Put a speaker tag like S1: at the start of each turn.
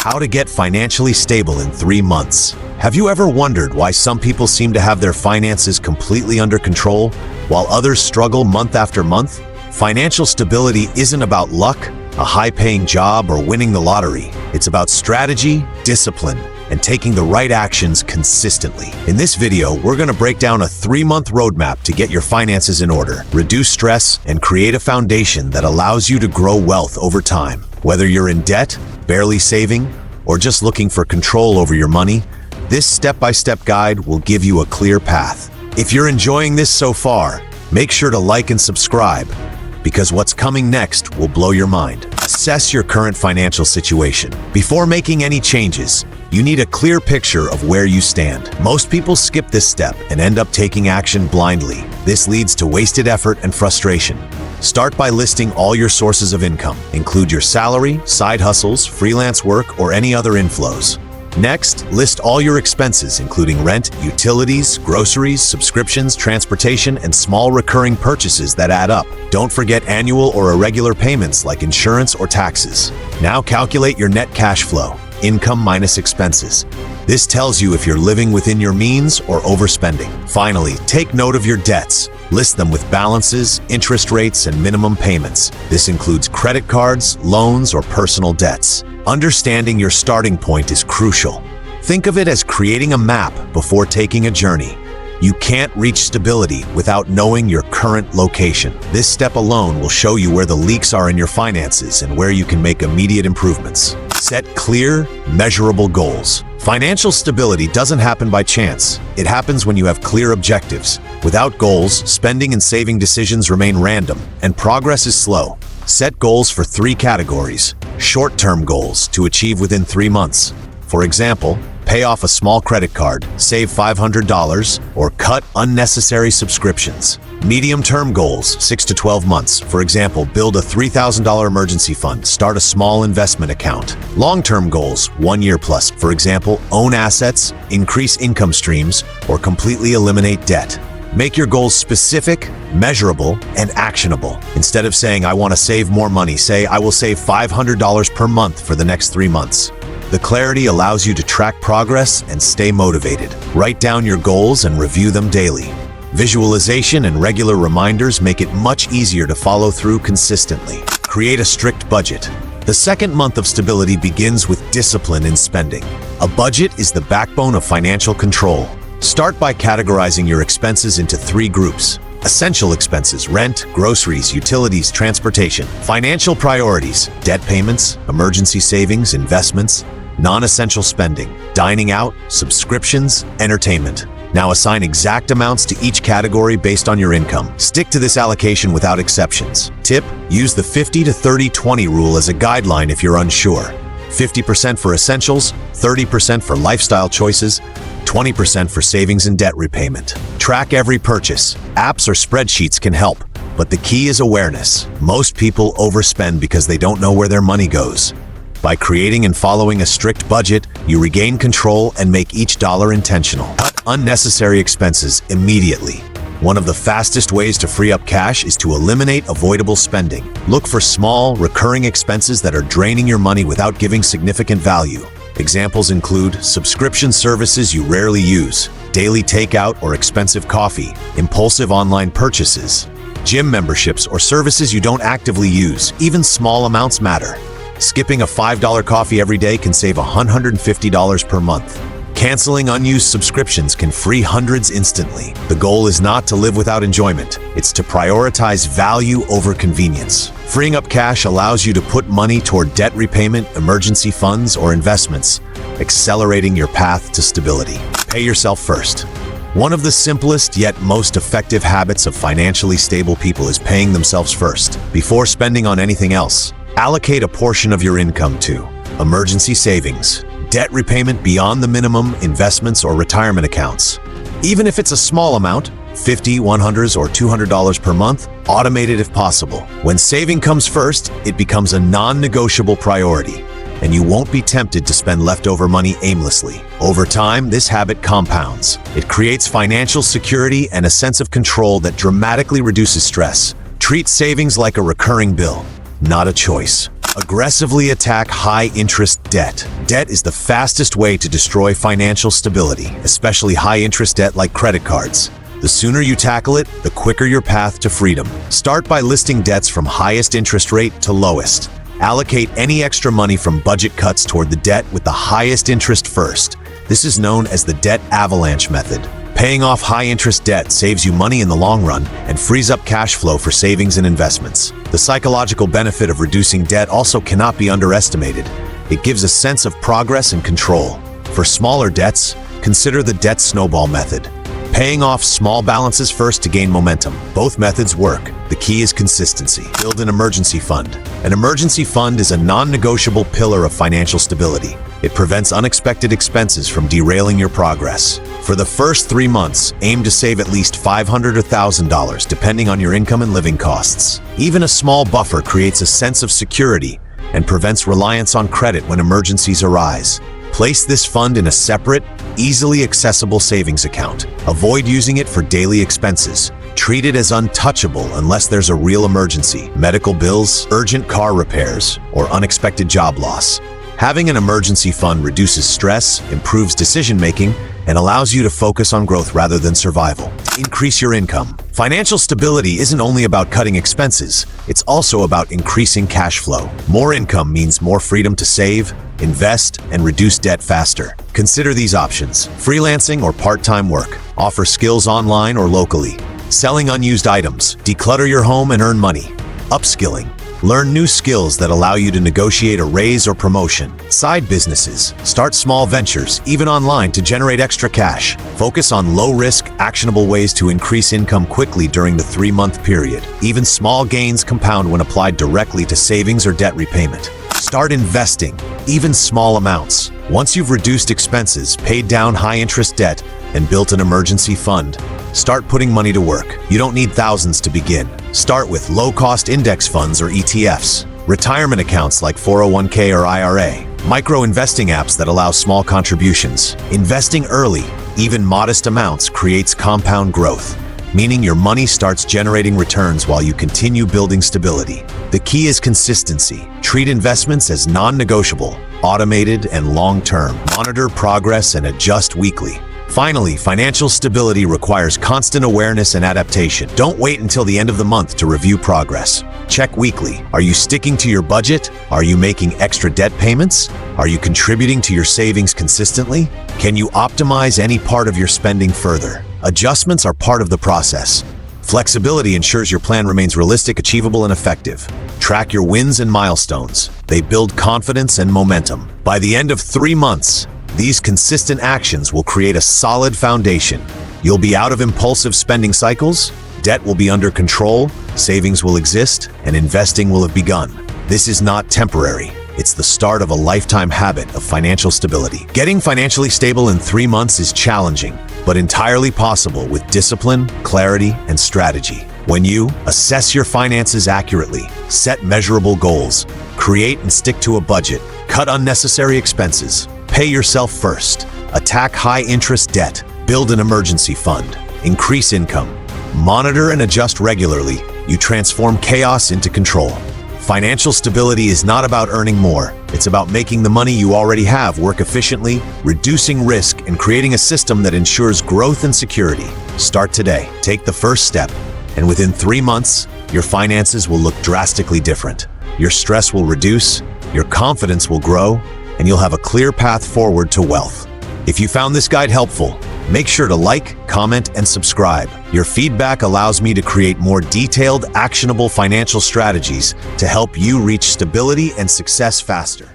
S1: How to get financially stable in 3 months. Have you ever wondered why some people seem to have their finances completely under control, while others struggle month after month? Financial stability isn't about luck, a high-paying job, or winning the lottery. It's about strategy, discipline, and taking the right actions consistently. In this video, we're going to break down a 3-month roadmap to get your finances in order, reduce stress, and create a foundation that allows you to grow wealth over time. Whether you're in debt, barely saving, or just looking for control over your money, this step-by-step guide will give you a clear path. If you're enjoying this so far, make sure to like and subscribe, because what's coming next will blow your mind. Assess your current financial situation. Before making any changes, you need a clear picture of where you stand. Most people skip this step and end up taking action blindly. This leads to wasted effort and frustration. Start by listing all your sources of income. Include your salary, side hustles, freelance work, or any other inflows. Next, list all your expenses, including rent, utilities, groceries, subscriptions, transportation, and small recurring purchases that add up. Don't forget annual or irregular payments like insurance or taxes. Now calculate your net cash flow, income minus expenses. This tells you if you're living within your means or overspending. Finally, take note of your debts. List them with balances, interest rates, and minimum payments. This includes credit cards, loans, or personal debts. Understanding your starting point is crucial. Think of it as creating a map before taking a journey. You can't reach stability without knowing your current location. This step alone will show you where the leaks are in your finances and where you can make immediate improvements. Set clear, measurable goals. Financial stability doesn't happen by chance. It happens when you have clear objectives. Without goals, spending and saving decisions remain random, and progress is slow. Set goals for 3 categories. Short-term goals to achieve within 3 months. For example, pay off a small credit card, save $500, or cut unnecessary subscriptions. Medium-term goals, 6 to 12 months. For example, build a $3,000 emergency fund, start a small investment account. Long-term goals, 1 year plus. For example, own assets, increase income streams, or completely eliminate debt. Make your goals specific, measurable, and actionable. Instead of saying, I want to save more money, say, I will save $500 per month for the next 3 months. The clarity allows you to track progress and stay motivated. Write down your goals and review them daily. Visualization and regular reminders make it much easier to follow through consistently. Create a strict budget. The second month of stability begins with discipline in spending. A budget is the backbone of financial control. Start by categorizing your expenses into 3 groups. Essential expenses, rent, groceries, utilities, transportation. Financial priorities, debt payments, emergency savings, investments. Non-essential spending, dining out, subscriptions, entertainment. Now assign exact amounts to each category based on your income. Stick to this allocation without exceptions. Tip: use the 50 to 30-20 rule as a guideline if you're unsure. 50% for essentials, 30% for lifestyle choices, 20% for savings and debt repayment. Track every purchase. Apps or spreadsheets can help, but the key is awareness. Most people overspend because they don't know where their money goes. By creating and following a strict budget, you regain control and make each dollar intentional. Cut unnecessary expenses immediately. One of the fastest ways to free up cash is to eliminate avoidable spending. Look for small, recurring expenses that are draining your money without giving significant value. Examples include subscription services you rarely use, daily takeout or expensive coffee, impulsive online purchases, gym memberships or services you don't actively use. Even small amounts matter. Skipping a $5 coffee every day can save $150 per month. Canceling unused subscriptions can free hundreds instantly. The goal is not to live without enjoyment. It's to prioritize value over convenience. Freeing up cash allows you to put money toward debt repayment, emergency funds, or investments, accelerating your path to stability. Pay yourself first. One of the simplest yet most effective habits of financially stable people is paying themselves first, before spending on anything else. Allocate a portion of your income to emergency savings, debt repayment beyond the minimum, investments, or retirement accounts. Even if it's a small amount, $50, $100, or $200 per month, automate it if possible. When saving comes first, it becomes a non-negotiable priority, and you won't be tempted to spend leftover money aimlessly. Over time, this habit compounds. It creates financial security and a sense of control that dramatically reduces stress. Treat savings like a recurring bill, not a choice. Aggressively attack high-interest debt. Debt is the fastest way to destroy financial stability, especially high-interest debt like credit cards. The sooner you tackle it, the quicker your path to freedom. Start by listing debts from highest interest rate to lowest. Allocate any extra money from budget cuts toward the debt with the highest interest first. This is known as the debt avalanche method. Paying off high-interest debt saves you money in the long run and frees up cash flow for savings and investments. The psychological benefit of reducing debt also cannot be underestimated. It gives a sense of progress and control. For smaller debts, consider the debt snowball method. Paying off small balances first to gain momentum. Both methods work. The key is consistency. Build an emergency fund. An emergency fund is a non-negotiable pillar of financial stability. It prevents unexpected expenses from derailing your progress. For the first 3 months, aim to save at least $500 or $1,000, depending on your income and living costs. Even a small buffer creates a sense of security and prevents reliance on credit when emergencies arise. Place this fund in a separate, easily accessible savings account. Avoid using it for daily expenses. Treat it as untouchable unless there's a real emergency, medical bills, urgent car repairs, or unexpected job loss. Having an emergency fund reduces stress, improves decision-making, and allows you to focus on growth rather than survival. Increase your income. Financial stability isn't only about cutting expenses, it's also about increasing cash flow. More income means more freedom to save, invest, and reduce debt faster. Consider these options: freelancing or part-time work. Offer skills online or locally. Selling unused items. Declutter your home and earn money. Upskilling. Learn new skills that allow you to negotiate a raise or promotion. Side businesses. Start small ventures, even online, to generate extra cash. Focus on low-risk, actionable ways to increase income quickly during the 3-month period. Even small gains compound when applied directly to savings or debt repayment. Start investing, even small amounts. Once you've reduced expenses, paid down high-interest debt, and built an emergency fund, start putting money to work. You don't need thousands to begin. Start with low-cost index funds or ETFs, retirement accounts like 401k or IRA, micro-investing apps that allow small contributions. Investing early, even modest amounts, creates compound growth, meaning your money starts generating returns while you continue building stability. The key is consistency. Treat investments as non-negotiable, automated, and long-term. Monitor progress and adjust weekly. Finally, financial stability requires constant awareness and adaptation. Don't wait until the end of the month to review progress. Check weekly. Are you sticking to your budget? Are you making extra debt payments? Are you contributing to your savings consistently? Can you optimize any part of your spending further? Adjustments are part of the process. Flexibility ensures your plan remains realistic, achievable, and effective. Track your wins and milestones. They build confidence and momentum. By the end of 3 months, these consistent actions will create a solid foundation. You'll be out of impulsive spending cycles, debt will be under control, savings will exist, and investing will have begun. This is not temporary. It's the start of a lifetime habit of financial stability. Getting financially stable in 3 months is challenging, but entirely possible with discipline, clarity, and strategy. When you assess your finances accurately, set measurable goals, create and stick to a budget, cut unnecessary expenses, pay yourself first, attack high-interest debt, build an emergency fund, increase income, monitor and adjust regularly, you transform chaos into control. Financial stability is not about earning more. It's about making the money you already have work efficiently, reducing risk, and creating a system that ensures growth and security. Start today. Take the first step, and within 3 months, your finances will look drastically different. Your stress will reduce, your confidence will grow, and you'll have a clear path forward to wealth. If you found this guide helpful, make sure to like, comment, and subscribe. Your feedback allows me to create more detailed, actionable financial strategies to help you reach stability and success faster.